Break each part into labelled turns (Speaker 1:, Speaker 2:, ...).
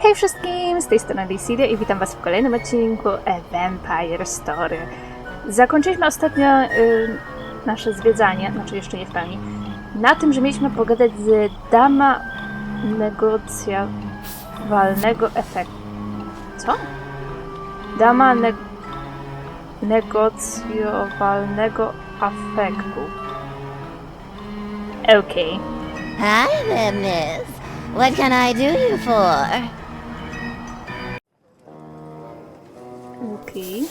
Speaker 1: Hej wszystkim, z tej strony Draxylvani i witam was w kolejnym odcinku Vampyre Story. Zakończyliśmy ostatnio nasze zwiedzanie, znaczy jeszcze nie w pełni, na tym, że mieliśmy pogadać z dama negocjowalnego efektu. Co? Dama negocjowalnego afektu. Okej.
Speaker 2: Hi there, miss. What can I do you for?
Speaker 1: Okej.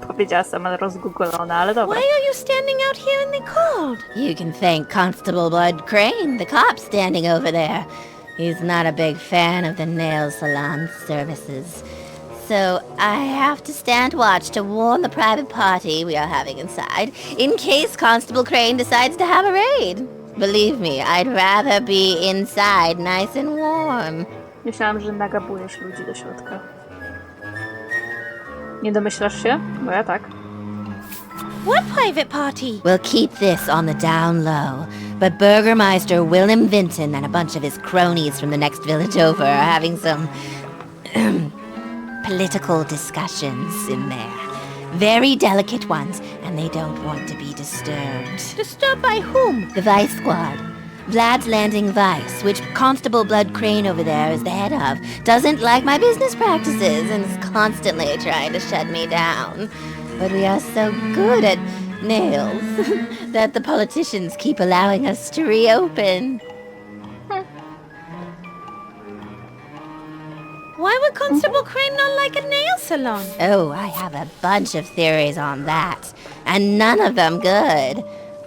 Speaker 1: Powiedziała sama rozgooglona, ale dobra.
Speaker 2: Why are you standing out here in the cold? You can thank Constable Blood Crane, the cop standing over there. He's not a big fan of the nail salon services. So I have to stand watch to warn the private party we are having inside, in case Constable Crane decides to have a raid. Believe me, I'd rather be inside, nice and warm.
Speaker 1: Myślałam, że nagabujesz ludzi do środka. Nie domyślasz się? Bo ja tak.
Speaker 2: What private party? We'll keep this on the down low, but Burgermeister Willem Vinton and a bunch of his cronies from the next village over are having some political discussions in there. Very delicate ones, and they don't want to be disturbed. Disturbed by whom? The Vice Squad. Vlad's Landing Vice, which Constable Blood Crane over there is the head of, doesn't like my business practices and is constantly trying to shut me down. But we are so good at nails that the politicians keep allowing us to reopen. Why would Constable Crane not like a nail salon? Oh, I have a bunch of theories on that, and none of them good.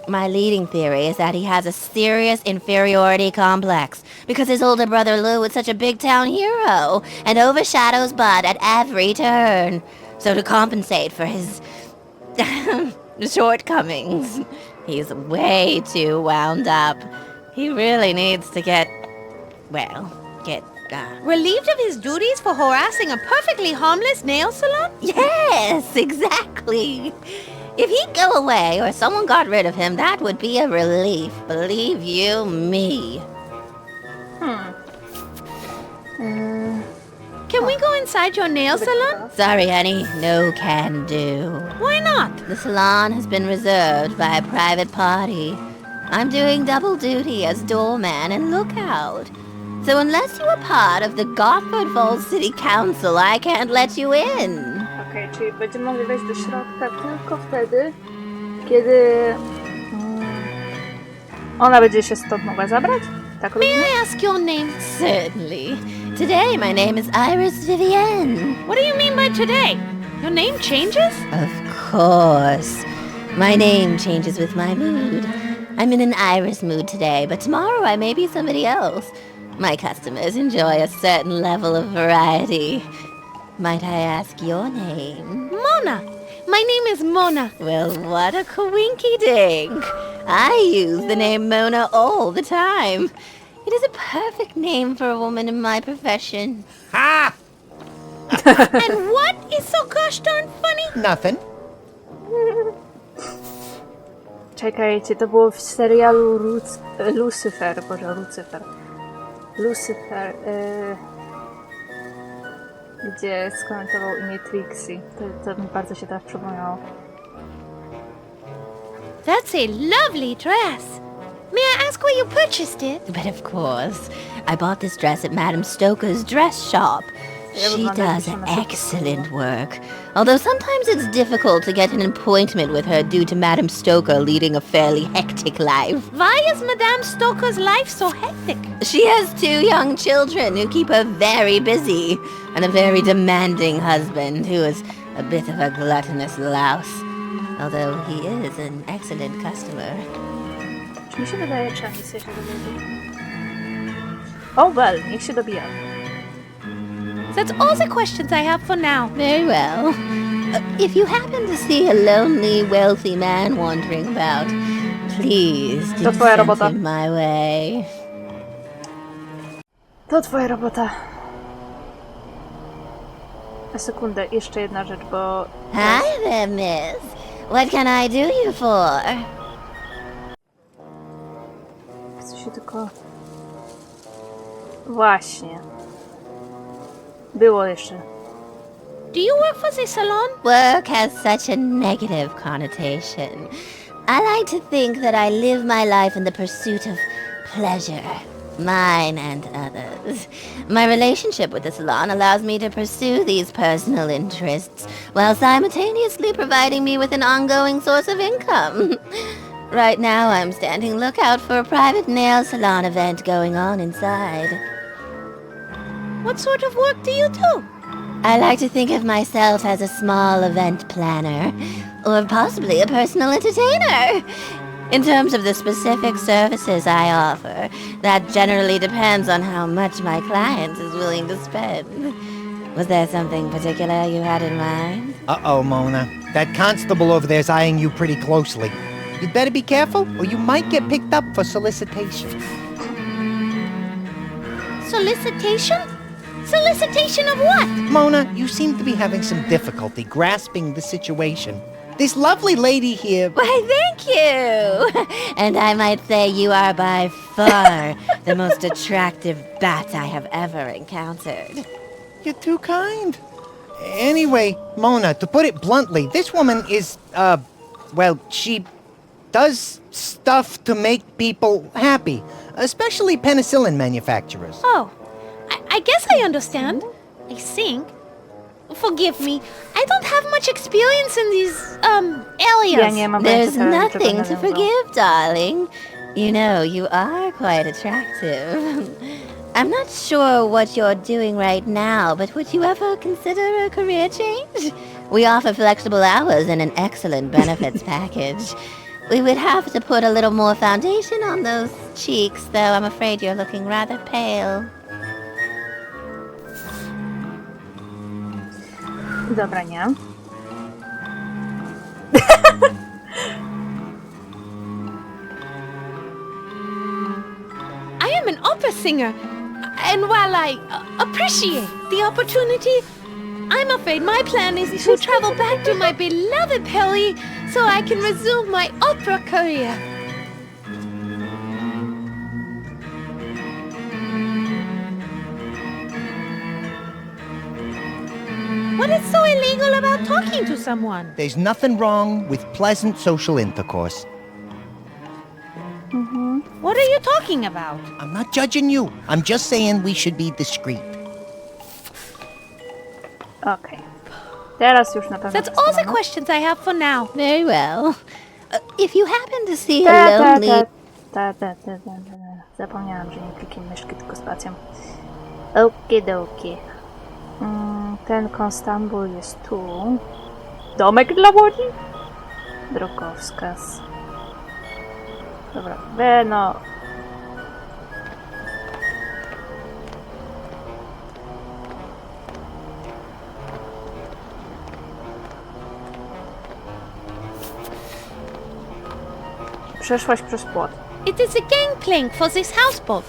Speaker 2: My leading theory is that he has a serious inferiority complex because his older brother Lou is such a big town hero and overshadows Bud at every turn. So to compensate for his shortcomings, he's way too wound up. He really needs to get relieved of his duties for harassing a perfectly harmless nail salon? Yes, exactly. If he'd go away or someone got rid of him, that would be a relief, believe you me. Can we go inside your nail salon? Sorry, honey, no can do. Why not? The salon has been reserved by a private party. I'm doing double duty as doorman and lookout. So unless you are part of the Gotford Falls City Council, I can't let you in.
Speaker 1: Okej, czyli będziemy mogli wejść do środka tylko wtedy, kiedy ona będzie się stąd mogła zabrać? Tak
Speaker 2: May
Speaker 1: rozumiem?
Speaker 2: I ask your name? Certainly. Today my name is Iris Vivienne. What do you mean by today? Your name changes? Of course. My name changes with my mood. I'm in an Iris mood today, but tomorrow I may be somebody else. My customers enjoy a certain level of variety. Might I ask your name? Mona! My name is Mona. Well, what a coinky-dink. I use the name Mona all the time. It is a perfect name for a woman in my profession.
Speaker 3: Ha!
Speaker 2: And what is so gosh darn funny?
Speaker 3: Nothing.
Speaker 1: Czekajcie, to było w serialu Lucyfer, Boże, Lucyfer, gdzie skomentował imię Trixie. To mi bardzo się teraz przypomniało.
Speaker 2: That's a lovely dress. May I ask where you purchased it? But of course. I bought this dress at Madame Stoker's dress shop. She does excellent work. Although sometimes it's difficult to get an appointment with her due to Madame Stoker leading a fairly hectic life. Why is Madame Stoker's life so hectic? She has 2 young children who keep her very busy, and a very demanding husband who is a bit of a gluttonous louse. Although he is an excellent customer.
Speaker 1: Czy mi się wydaje, czy misja się dowiedzie? Oh well, niech się dobija.
Speaker 2: That's all the questions I have for now. Very well. If you happen to see a lonely, wealthy man wandering about, please do send him my way.
Speaker 1: To twoja robota. A sekundę, jeszcze jedna rzecz, bo...
Speaker 2: Hi there, miss. What can I do you for?
Speaker 1: Chcę się tylko Właśnie. Było jeszcze.
Speaker 2: Do you work for the salon? Work has such a negative connotation. I like to think that I live my life in the pursuit of pleasure. Mine and others. My relationship with the salon allows me to pursue these personal interests while simultaneously providing me with an ongoing source of income. Right now, I'm standing lookout for a private nail salon event going on inside. What sort of work do you do? I like to think of myself as a small event planner, or possibly a personal entertainer. In terms of the specific services I offer, that generally depends on how much my client is willing to spend. Was there something particular you had in mind?
Speaker 3: Uh-oh, Mona. That constable over there's eyeing you pretty closely. You'd better be careful, or you might get picked up for solicitation.
Speaker 2: Solicitation? Solicitation of what?
Speaker 3: Mona, you seem to be having some difficulty grasping the situation. This lovely lady here...
Speaker 2: Why, thank you! And I might say you are by far the most attractive bat I have ever encountered.
Speaker 3: You're too kind. Anyway, Mona, to put it bluntly, this woman is, well, she does stuff to make people happy, especially penicillin manufacturers.
Speaker 2: Oh, I guess I understand. I think. Forgive me, I don't have much experience in these, areas.
Speaker 1: Ja nie mam
Speaker 2: There's
Speaker 1: pojęcia, czego
Speaker 2: nothing to
Speaker 1: nawiązał.
Speaker 2: forgive, darling. You know, you are quite attractive. I'm not sure what you're doing right now, but would you ever consider a career change? We offer flexible hours and an excellent benefits package. We would have to put a little more foundation on those cheeks, though I'm afraid you're looking rather pale.
Speaker 1: Dobra, nie.
Speaker 4: I am an opera singer, and while I appreciate the opportunity, I'm afraid my plan is to travel back to my beloved Pelly so I can resume my opera career. What is so illegal about talking to someone?
Speaker 3: There's nothing wrong with pleasant social intercourse.
Speaker 4: What are you talking about?
Speaker 3: I'm not judging you. I'm just saying we should be discreet.
Speaker 1: Okej. Teraz już na pewno
Speaker 4: That's all the
Speaker 1: wszystko mamy.
Speaker 4: questions I have for now.
Speaker 2: Very well. If you happen to see
Speaker 1: Ta,
Speaker 2: a
Speaker 1: ta,
Speaker 2: lonely...
Speaker 1: ta. Zapomniałam, że nie klikiem myszki, tylko spacją. Okidoki. Ten konstambul jest tu. Domek dla łodzi? Drogowskaz. Dobra, no. Przeszłaś przez płot.
Speaker 4: It is a gangplank for this houseboat.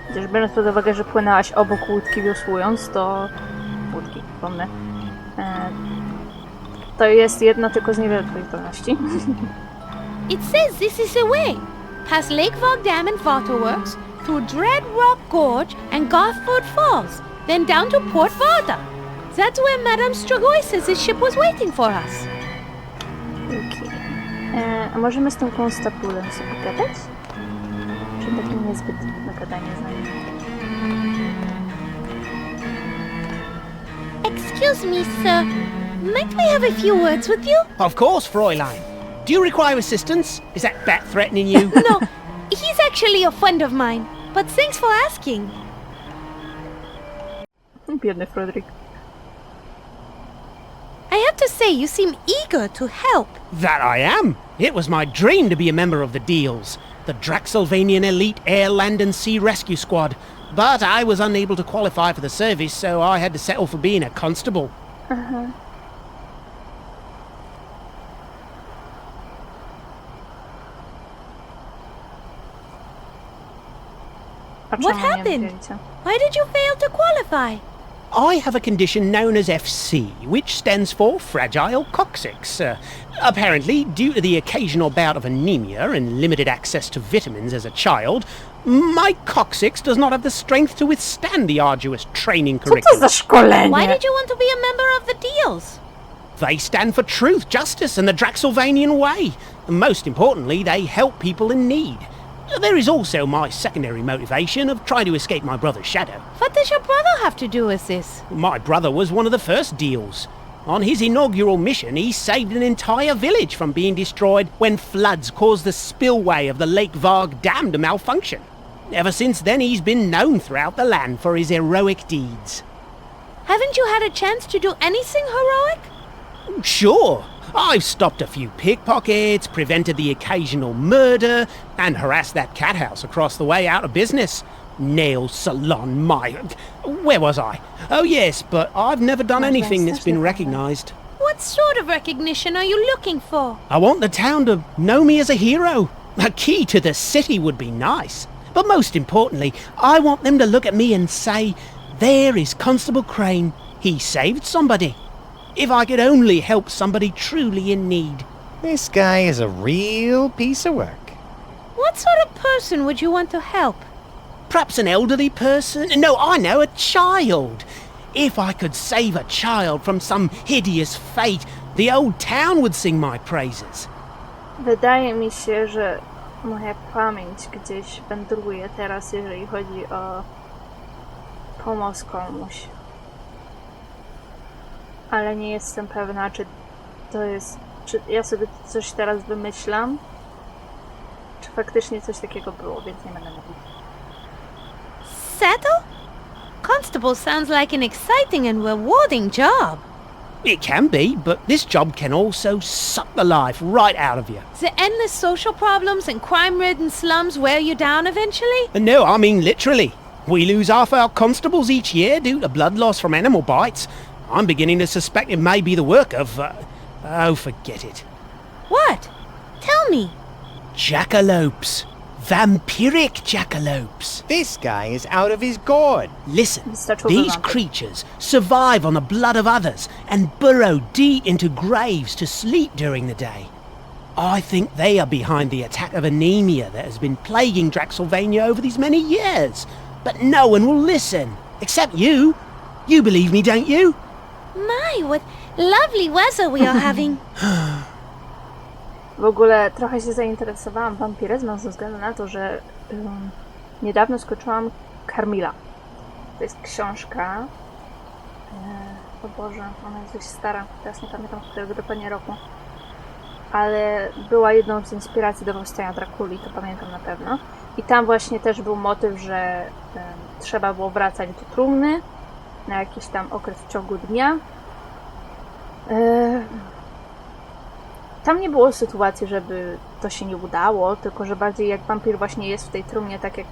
Speaker 1: Chociaż biorąc pod uwagę, że płynęłaś obok łódki wiosłując, to... Łódki, pomnę. To jest jedno tylko z niewielu twoich zdolności.
Speaker 4: It says this is the way. Past Lake Vog Dam and Waterworks, through Dread Rock Gorge and Garford Falls, then down to Port Varda. That's where Madame Strigoi says his ship was waiting for us.
Speaker 1: Okay. A możemy z tą konstapulem sobie gadać? Czy takie niezbyt na gadanie z nami?
Speaker 4: Excuse me, sir. Might we have a few words with you?
Speaker 5: Of course, Fräulein. Do you require assistance? Is that bat threatening you?
Speaker 4: No, he's actually a friend of mine. But thanks for asking.
Speaker 1: Biedny Fredrik.
Speaker 4: I have to say, you seem eager to help.
Speaker 5: That I am. It was my dream to be a member of the Deals, the Draxylvanian Elite Air, Land and Sea Rescue Squad. But I was unable to qualify for the service, so I had to settle for being a constable.
Speaker 1: A
Speaker 4: What
Speaker 1: czemu nie
Speaker 4: happened?
Speaker 1: wiecie?
Speaker 4: Why did you fail to qualify?
Speaker 5: I have a condition known as FC, which stands for Fragile Coccyx. Apparently, due to the occasional bout of anemia and limited access to vitamins as a child, My coccyx does not have the strength to withstand the arduous training
Speaker 1: Co to
Speaker 5: curriculum.
Speaker 1: za szkolenie?
Speaker 4: Why did you want to be a member of the Deals?
Speaker 5: They stand for truth, justice, and the Draxylvanian way. And most importantly, they help people in need. There is also my secondary motivation of trying to escape my brother's shadow.
Speaker 4: What does your brother have to do with this?
Speaker 5: My brother was one of the first Deals. On his inaugural mission, he saved an entire village from being destroyed when floods caused the spillway of the Lake Varg Dam to malfunction. Ever since then, he's been known throughout the land for his heroic deeds.
Speaker 4: Haven't you had a chance to do anything heroic?
Speaker 5: Sure, I've stopped a few pickpockets, prevented the occasional murder, and harassed that cat house across the way out of business. Nail salon, my... Where was I? Oh yes, but I've never done anything that's been recognised.
Speaker 4: What sort of recognition are you looking for?
Speaker 5: I want the town to know me as a hero. A key to the city would be nice. But most importantly, I want them to look at me and say, there is Constable Crane. He saved somebody. If I could only help somebody truly in need.
Speaker 3: This guy is a real piece of work.
Speaker 4: What sort of person would you want to help?
Speaker 5: Perhaps an elderly person? No, I know, a child. If I could save a child from some hideous fate, the old town would sing my praises.
Speaker 1: Wydaje mi się, że moja pamięć gdzieś wędruje teraz, jeżeli chodzi o pomoc komuś. Ale nie jestem pewna, czy to jest... Czy ja sobie coś teraz wymyślam, czy faktycznie coś takiego było, więc nie będę mówić.
Speaker 4: Settle? Constable sounds like an exciting and rewarding job.
Speaker 5: It can be, but this job can also suck the life right out of you.
Speaker 4: The endless social problems and crime-ridden slums wear you down eventually?
Speaker 5: No, I mean literally. We lose half our constables each year due to blood loss from animal bites. I'm beginning to suspect it may be the work of... oh, forget it.
Speaker 4: What? Tell me.
Speaker 5: Jackalopes. Vampiric jackalopes.
Speaker 3: This guy is out of his gourd.
Speaker 5: Listen,
Speaker 1: Wystarczyłby
Speaker 5: these
Speaker 1: wam to.
Speaker 5: creatures survive on the blood of others and burrow deep into graves to sleep during the day. I think they are behind the attack of anemia that has been plaguing Draxylvania over these many years. But no one will listen, except you. You believe me, don't you?
Speaker 4: My, what lovely weather we are having.
Speaker 1: W ogóle trochę się zainteresowałam wampiryzmem ze względu na to, że niedawno skończyłam Carmilla. To jest książka... o Boże, ona jest dość stara, teraz nie pamiętam którego dokładnie roku. Ale była jedną z inspiracji do powstania Drakuli, to pamiętam na pewno. I tam właśnie też był motyw, że trzeba było wracać do trumny na jakiś tam okres w ciągu dnia. Tam nie było sytuacji, żeby to się nie udało, tylko że bardziej jak wampir właśnie jest w tej trumnie, tak jak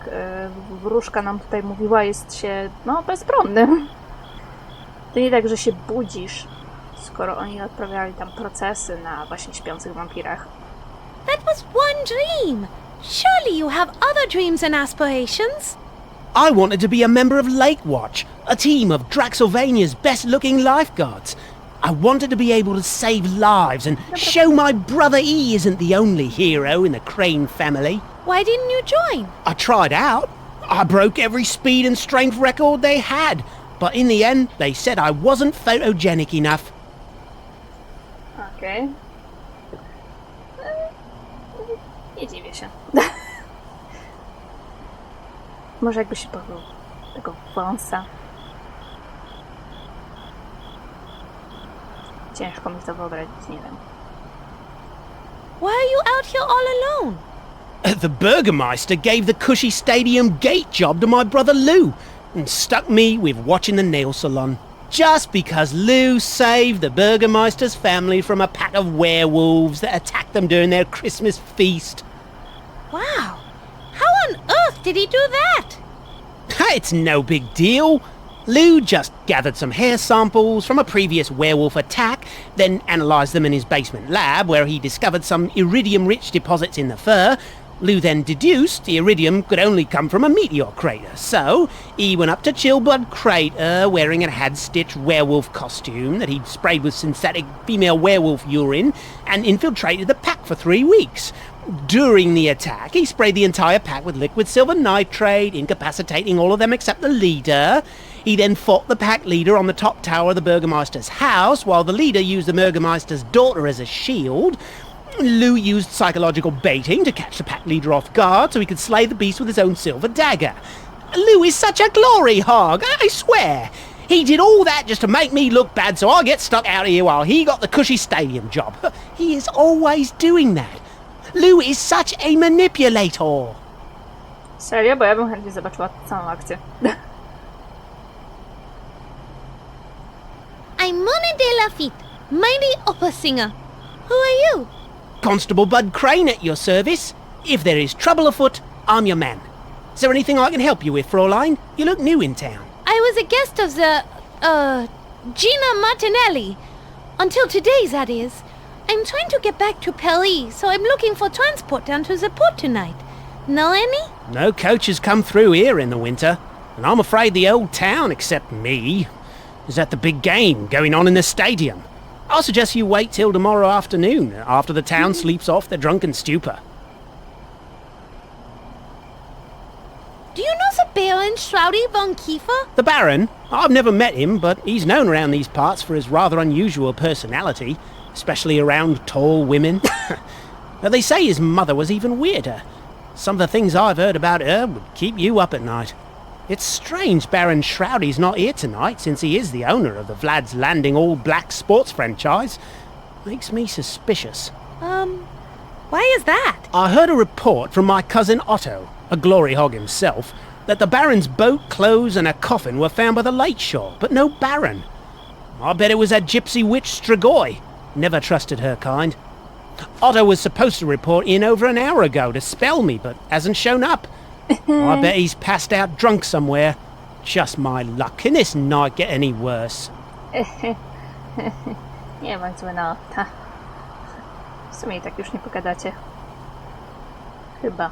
Speaker 1: wróżka nam tutaj mówiła, jest się, no, bezbronnym. To nie tak, że się budzisz, skoro oni odprawiali tam procesy na właśnie śpiących wampirach.
Speaker 4: That was one dream. Surely you have other dreams and aspirations?
Speaker 5: I wanted to be a member of Lake Watch, a team of Draxylvania's best-looking lifeguards. I wanted to be able to save lives and show my brother E isn't the only hero in the Crane family.
Speaker 4: Why didn't you join?
Speaker 5: I tried out. I broke every speed and strength record they had. But in the end, they said I wasn't photogenic enough.
Speaker 1: Okej. Nie dziwię się. Może jakby się pozbył tego wąsa. Ciężko mi to wyobrazić, nie wiem.
Speaker 4: Why are you out here all alone?
Speaker 5: The Burgermeister gave the cushy stadium gate job to my brother Lou and stuck me with watching the nail salon. Just because Lou saved the Burgermeister's family from a pack of werewolves that attacked them during their Christmas feast.
Speaker 4: Wow. How on earth did he do that?
Speaker 5: It's no big deal. Lou just gathered some hair samples from a previous werewolf attack, then analysed them in his basement lab where he discovered some iridium-rich deposits in the fur, Lou then deduced the iridium could only come from a meteor crater, so he went up to Chillblood Crater wearing a had-stitched werewolf costume that he'd sprayed with synthetic female werewolf urine and infiltrated the pack for 3 weeks. During the attack, he sprayed the entire pack with liquid silver nitrate, incapacitating all of them except the leader. He then fought the pack leader on the top tower of the Burgermeister's house, while the leader used the Burgermeister's daughter as a shield. Lou used psychological baiting to catch the pack leader off guard so he could slay the beast with his own silver dagger. Lou is such a glory hog, I swear. He did all that just to make me look bad so I get stuck out here while he got the cushy stadium job. He is always doing that. Lou is such a manipulator.
Speaker 1: Serio? Bo ja bym chętnie zobaczyła całą akcję.
Speaker 4: I'm Mona de Lafitte, mighty opera singer. Who are you?
Speaker 5: Constable Bud Crane at your service. If there is trouble afoot, I'm your man. Is there anything I can help you with, Fraulein? You look new in town.
Speaker 4: I was a guest of the, Gina Martinelli. Until today, that is. I'm trying to get back to Paris, so I'm looking for transport down to the port tonight. Know any?
Speaker 5: No coaches come through here in the winter, and I'm afraid the old town, except me, is at the big game going on in the stadium. I'll suggest you wait till tomorrow afternoon, after the town sleeps off their drunken stupor.
Speaker 4: Do you know the Baron Shroudy von Kiefer?
Speaker 5: The Baron? I've never met him, but he's known around these parts for his rather unusual personality, especially around tall women. But they say his mother was even weirder. Some of the things I've heard about her would keep you up at night. It's strange Baron Shroudy's not here tonight, since he is the owner of the Vlad's Landing all-black sports franchise. Makes me suspicious.
Speaker 4: Why is that?
Speaker 5: I heard a report from my cousin Otto, a glory hog himself, that the Baron's boat, clothes and a coffin were found by the lake shore, but no Baron. I bet it was that gypsy witch Strigoi. Never trusted her kind. Otto was supposed to report in over an hour ago to spell me, but hasn't shown up. I bet he's passed out drunk somewhere. Just my luck. Can this night get any worse?
Speaker 1: Nie ma zły na ta. W sumie i tak już nie pogadacie. Chyba.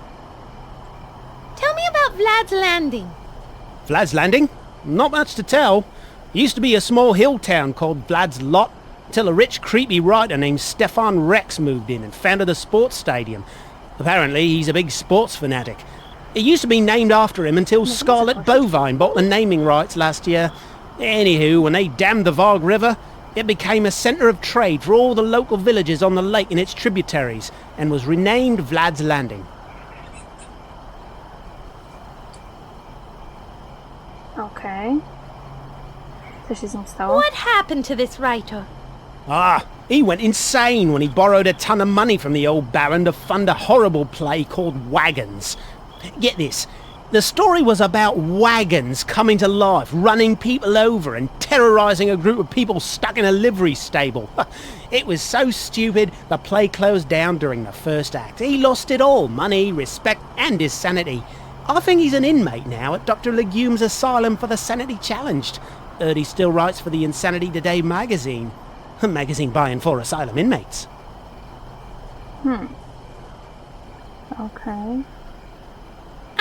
Speaker 4: Tell me about Vlad's Landing.
Speaker 5: Vlad's Landing? Not much to tell. Used to be a small hill town called Vlad's Lot, till a rich, creepy writer named Stefan Rex moved in and founded a sports stadium. Apparently, he's a big sports fanatic. It used to be named after him until Scarlet Bovine bought the naming rights last year. Anywho, when they dammed the Varg River, it became a centre of trade for all the local villages on the lake and its tributaries, and was renamed Vlad's Landing.
Speaker 1: Okej. Co się z nim stało?
Speaker 4: What happened to this writer?
Speaker 5: He went insane when he borrowed a ton of money from the old Baron to fund a horrible play called Wagons. Get this, the story was about wagons coming to life, running people over and terrorising a group of people stuck in a livery stable. It was so stupid, the play closed down during the first act. He lost it all, money, respect and his sanity. I think he's an inmate now at Dr. Legume's Asylum for the Sanity Challenged. Heard he still writes for the Insanity Today magazine. A magazine by and for asylum inmates.
Speaker 1: Okej.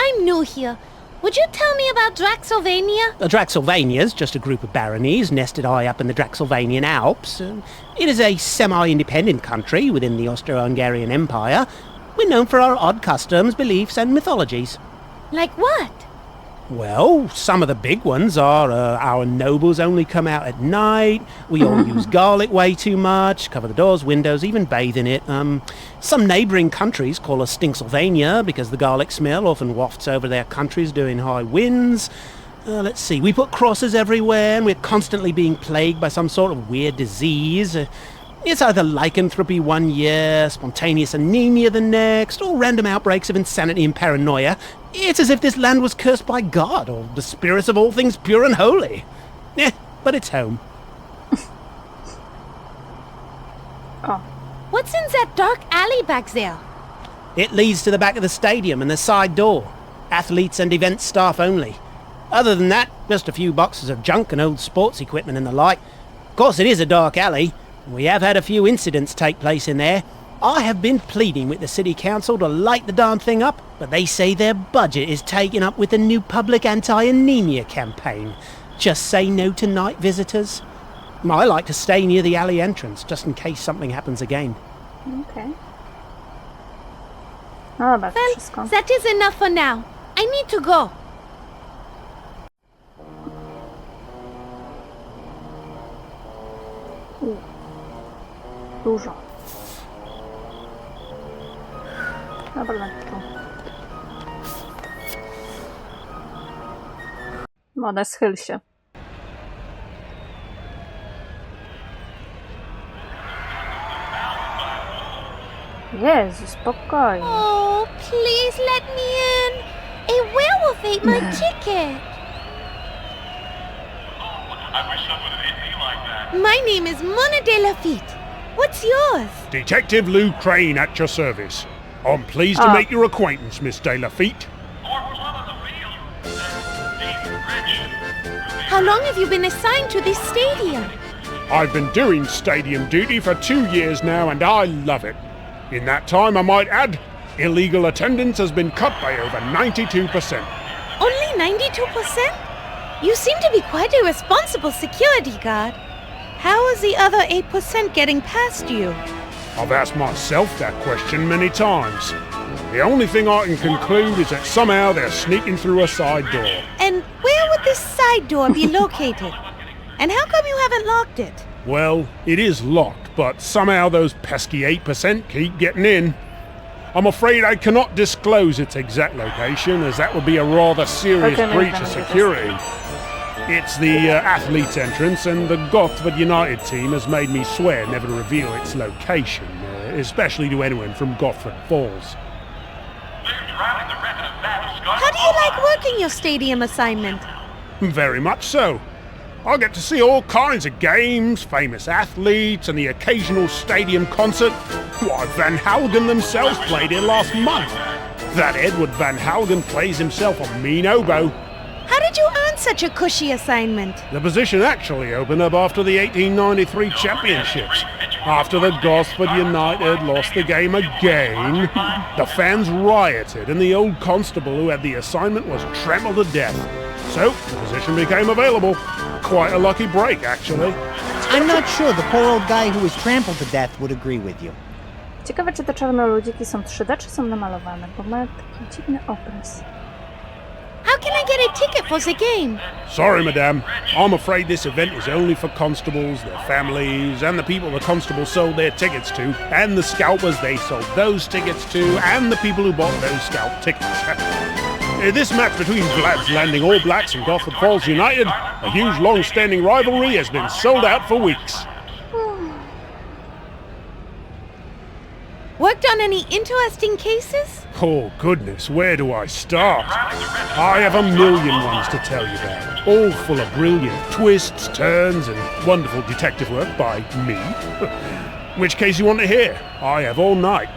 Speaker 4: I'm new here. Would you tell me about Draxylvania?
Speaker 5: The Draxylvania's just a group of baronies nested high up in the Draxylvanian Alps. It is a semi-independent country within the Austro-Hungarian Empire. We're known for our odd customs, beliefs and mythologies.
Speaker 4: Like what?
Speaker 5: Well, some of the big ones are our nobles only come out at night, we all use garlic way too much, cover the doors, windows, even bathe in it. Some neighbouring countries call us Stinksylvania because the garlic smell often wafts over their countries during high winds. Let's see, we put crosses everywhere and we're constantly being plagued by some sort of weird disease. It's either lycanthropy one year, spontaneous anemia the next, or random outbreaks of insanity and paranoia. It's as if this land was cursed by God, or the spirits of all things pure and holy. But it's home.
Speaker 1: O,
Speaker 4: What's in that dark alley back there?
Speaker 5: It leads to the back of the stadium and the side door. Athletes and event staff only. Other than that, just a few boxes of junk and old sports equipment and the like. Of course, it is a dark alley. We have had a few incidents take place in there. I have been pleading with the city council to light the darn thing up, but they say their budget is taken up with the new public anti-anemia campaign. Just say no to night visitors. I like to stay near the alley entrance, just in case something happens again.
Speaker 1: Okej. No dobra, to
Speaker 4: Well,
Speaker 1: wszystko.
Speaker 4: that is enough for now. I need to go.
Speaker 1: Dużo. Dobra, tu. Moda, schyl się. Jezu, spokojnie.
Speaker 4: Oh, please let me in. A werewolf ate my ticket. My name is Mona de Lafitte. What's yours?
Speaker 6: Detective Lou Crane at your service. I'm pleased to
Speaker 1: Ah.
Speaker 6: make your acquaintance, Miss De Lafitte.
Speaker 4: How long have you been assigned to this stadium?
Speaker 6: I've been doing stadium duty for 2 years now and I love it. In that time, I might add, illegal attendance has been cut by over 92%.
Speaker 4: Only 92%? You seem to be quite a responsible security guard. How is the other 8% getting past you?
Speaker 6: I've asked myself that question many times. The only thing I can conclude is that somehow they're sneaking through a side door.
Speaker 4: And where would this side door be located? And how come you haven't locked it?
Speaker 6: Well, it is locked, but somehow those pesky 8% keep getting in. I'm afraid I cannot disclose its exact location, as that would be a rather serious
Speaker 1: Okay,
Speaker 6: breach
Speaker 1: then
Speaker 6: of
Speaker 1: do this.
Speaker 6: security. It's the athletes' entrance, and the Gothford United team has made me swear never to reveal its location, especially to anyone from Gothford Falls.
Speaker 4: How do you like working your stadium assignment?
Speaker 6: Very much so. I get to see all kinds of games, famous athletes, and the occasional stadium concert. Why, Van Hougen themselves played here last month. That Edward Van Hougen plays himself a mean oboe.
Speaker 4: How did you earn such a cushy assignment?
Speaker 6: The position actually opened up after the 1893 championships. After the Gosford United lost the game again, the fans rioted and the old constable who had the assignment was trampled to death. So, the position became available. Quite a lucky break, actually.
Speaker 3: I'm not sure the poor old guy who was trampled to death would agree with you.
Speaker 1: Ciekawe, czy te czarne ludziki są 3D, czy są namalowane, bo mają taki dziwny obraz.
Speaker 4: How can I get a ticket for the game?
Speaker 6: Sorry, madame. I'm afraid this event is only for constables, their families, and the people the constables sold their tickets to, and the scalpers they sold those tickets to, and the people who bought those scalp tickets. This match between Vlad's Landing All Blacks and Gothford Falls United, a huge long-standing rivalry, has been sold out for weeks.
Speaker 4: Worked on any interesting cases?
Speaker 6: Oh, goodness, where do I start? I have a million ones to tell you about, all full of brilliant twists, turns, and wonderful detective work by me. Which case you want to hear? I have all night.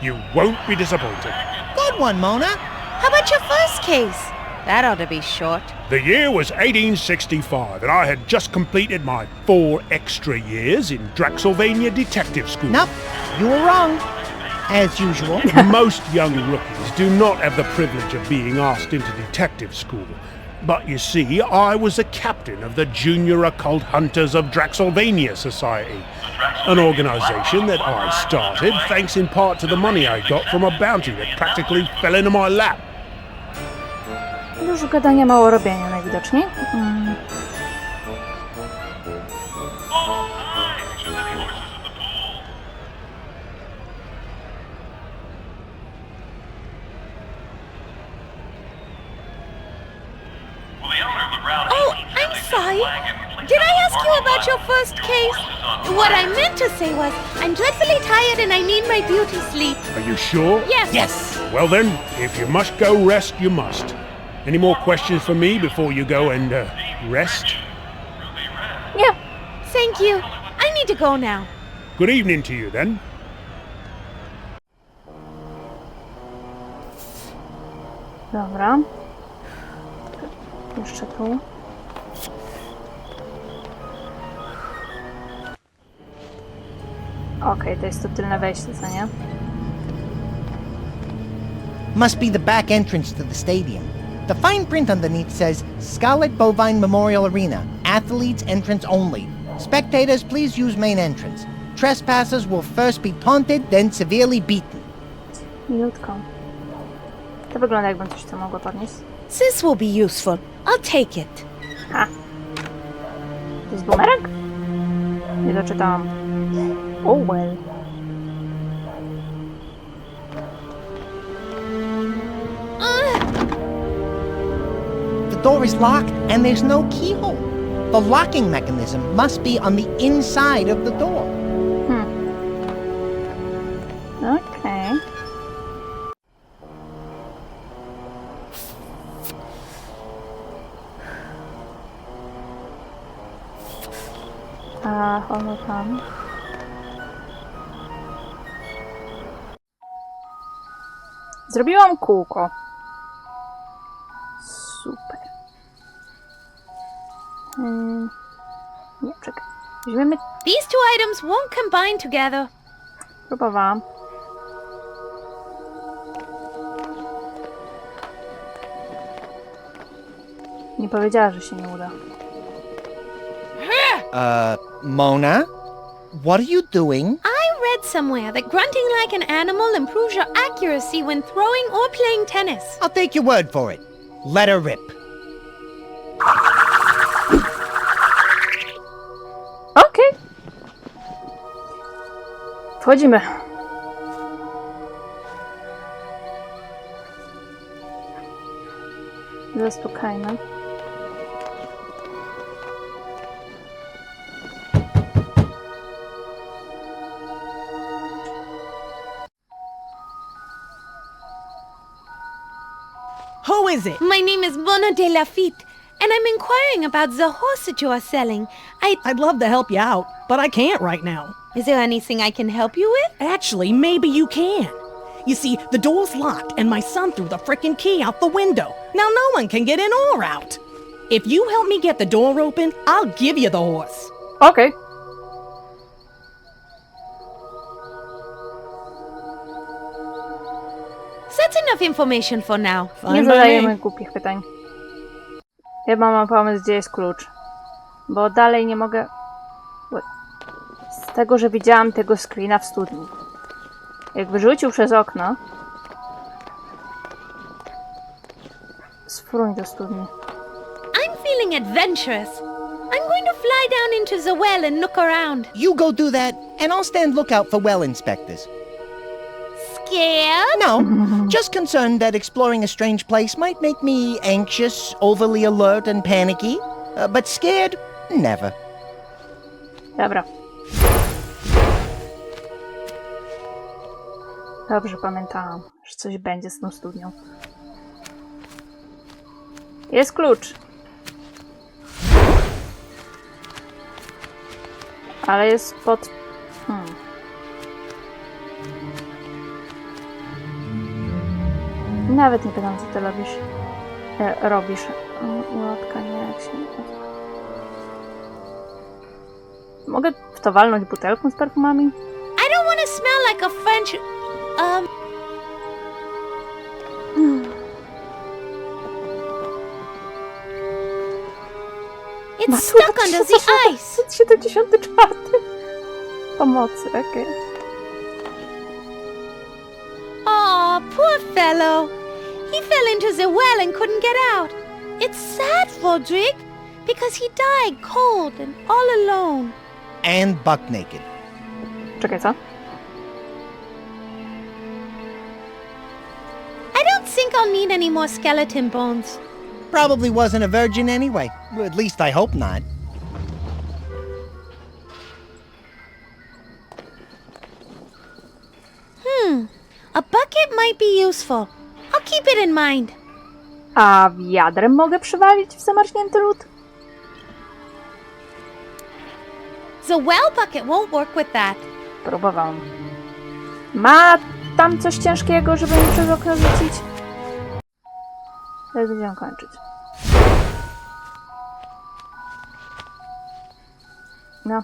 Speaker 6: You won't be disappointed.
Speaker 3: Good one, Mona.
Speaker 4: How about your first case? That ought to be short.
Speaker 6: The year was 1865, and I had just completed my 4 extra years in Draxylvania Detective School.
Speaker 3: Nope, you were wrong. As usual.
Speaker 6: Most young rookies do not have the privilege of being asked into detective school. But you see, I was a captain of the Junior Occult Hunters of Draxylvania Society, an organization that I started thanks in part to the money I got from a bounty that practically fell into my lap.
Speaker 1: Dużo gadania, mało robienia najwidoczniej.
Speaker 4: Oh, I'm sorry. Did I ask you about your first case? What I meant to say was, I'm dreadfully tired and I need my beauty sleep.
Speaker 6: Are you sure?
Speaker 4: Yes.
Speaker 3: Yes.
Speaker 6: Well then, if you must go rest, you must. Any more questions for me before you go and rest?
Speaker 1: Nie.
Speaker 4: Thank you. I need to go now.
Speaker 6: Good evening to you then.
Speaker 1: Dobra. Jeszcze tu. Okej, to jest to tylne wejście, co nie?
Speaker 3: Must be the back entrance to the stadium. The fine print underneath says Scarlet Bovine Memorial Arena. Athletes entrance only. Spectators, please use main entrance. Trespassers will first be taunted, then severely beaten.
Speaker 1: Minutką. To wygląda, jakbym coś tam mogła podnieść.
Speaker 2: This will be useful. I'll take it.
Speaker 1: Ha! To jest bumerang? Nie doczytałam. Oh well.
Speaker 3: The door is locked and there's no keyhole. The locking mechanism must be on the inside of the door.
Speaker 1: Okej. A, ono tam. Zrobiłam kółko. Super. Nie, czekaj. Weźmiemy...
Speaker 4: These two items won't combine together.
Speaker 1: Próbowałam. Nie powiedziała, że się nie uda.
Speaker 3: Mona? What are you doing?
Speaker 4: I read somewhere that grunting like an animal improves your accuracy when throwing or playing tennis.
Speaker 3: I'll take your word for it. Let her rip.
Speaker 1: Okej. Wchodzimy. Zastukajmy.
Speaker 7: Who is it?
Speaker 4: My name is Mona de Lafitte, and I'm inquiring about the horse that you are selling.
Speaker 7: I'd love to help you out, but I can't right now.
Speaker 4: Is there anything I can help you with?
Speaker 7: Actually, maybe you can. You see, the door's locked and my son threw the frickin' key out the window. Now no one can get in or out. If you help me get the door open, I'll give you the horse.
Speaker 1: Okej.
Speaker 4: That's enough information for now.
Speaker 1: Nie
Speaker 7: Fine by
Speaker 1: zadajemy
Speaker 7: me.
Speaker 1: głupich pytań. Chyba mam pomysł, gdzie jest klucz. Bo dalej nie mogę... Z tego, że widziałam tego screena w studni. Jak wyrzucił przez okno... Sfruń do studni.
Speaker 4: I'm feeling adventurous. I'm going to fly down into the well and look around.
Speaker 3: You go do that, and I'll stand lookout for well inspectors.
Speaker 4: Scared?
Speaker 3: No, just concerned that exploring a strange place might make me anxious, overly alert, and panicky. But scared? Never.
Speaker 1: Dobra. Dobrze pamiętałam, że coś będzie z tą studnią. Jest klucz. Ale jest pod... Nawet nie pytam, co ty robisz. Robisz. Ulotka, nie, jak się... Mogę w to walnąć butelką z perfumami?
Speaker 4: I don't want to smell like a French... It's stuck under the ice.
Speaker 1: 74. Pomocy, okej.
Speaker 4: Aw, poor fellow. He fell into the well and couldn't get out. It's sad, Roderick, because he died cold and all alone.
Speaker 3: And buck naked.
Speaker 1: Czekaj, co?
Speaker 4: I don't think I'll need any more skeleton bones.
Speaker 3: Probably wasn't a virgin anyway. At least I hope not.
Speaker 4: A bucket might be useful. I'll keep it in mind.
Speaker 1: A wiadrem mogę przywalić w zamarznięty lód?
Speaker 4: The well bucket won't work with that.
Speaker 1: Próbowałam. Ma tam coś ciężkiego, żeby mi przez okno rzucić? Teraz będziemy kończyć. No.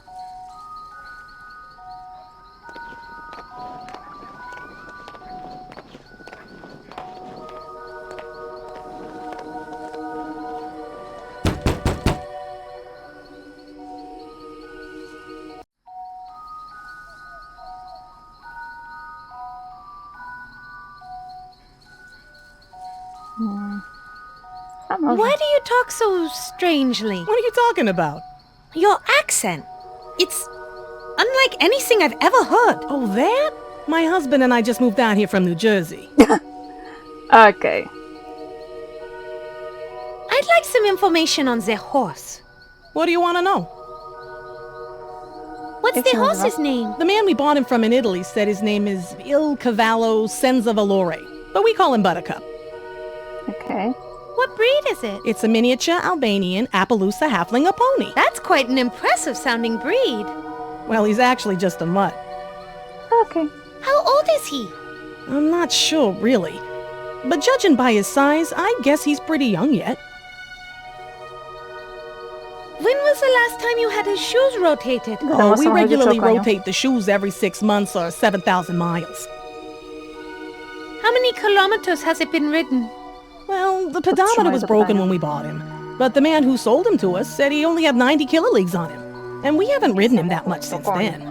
Speaker 1: A może.
Speaker 4: Why do you talk so strangely?
Speaker 7: What are you talking about?
Speaker 4: Your accent. It's unlike anything I've ever heard.
Speaker 7: Oh, that? My husband and I just moved out here from New Jersey.
Speaker 1: Okej.
Speaker 4: I'd like some information on the horse.
Speaker 7: What do you want to know?
Speaker 4: What's the horse's name?
Speaker 7: The man we bought him from in Italy said his name is Il Cavallo Senza Valore, but we call him Buttercup.
Speaker 1: Okej.
Speaker 4: What breed is it?
Speaker 7: It's a miniature Albanian Appaloosa halfling a pony.
Speaker 4: That's quite an impressive sounding breed.
Speaker 7: Well, he's actually just a mutt.
Speaker 1: Okej.
Speaker 4: How old is he?
Speaker 7: I'm not sure, really. But judging by his size, I guess he's pretty young yet.
Speaker 4: When was the last time you had his shoes rotated?
Speaker 7: Oh, we
Speaker 1: Wiadomo,
Speaker 7: regularly
Speaker 1: samochodzić o koniu.
Speaker 7: rotate the shoes every 6 months or 7,000 miles.
Speaker 4: How many kilometers has it been ridden?
Speaker 7: Well, the pedometer was broken when we bought him. But the man who sold him to us said he only had 90 kiloleagues on him. And we haven't ridden him that much since then.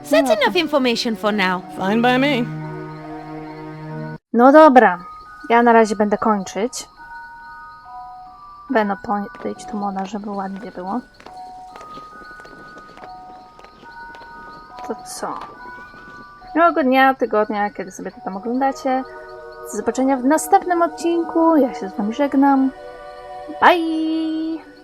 Speaker 4: That's enough information for now.
Speaker 7: Fine by me.
Speaker 1: No dobra. Ja na razie będę kończyć. Beno, podejdź tu Mona, żeby ładnie było. To co? Miłego dnia, tygodnia, kiedy sobie to tam oglądacie. Do zobaczenia w następnym odcinku. Ja się z wami żegnam. Bye!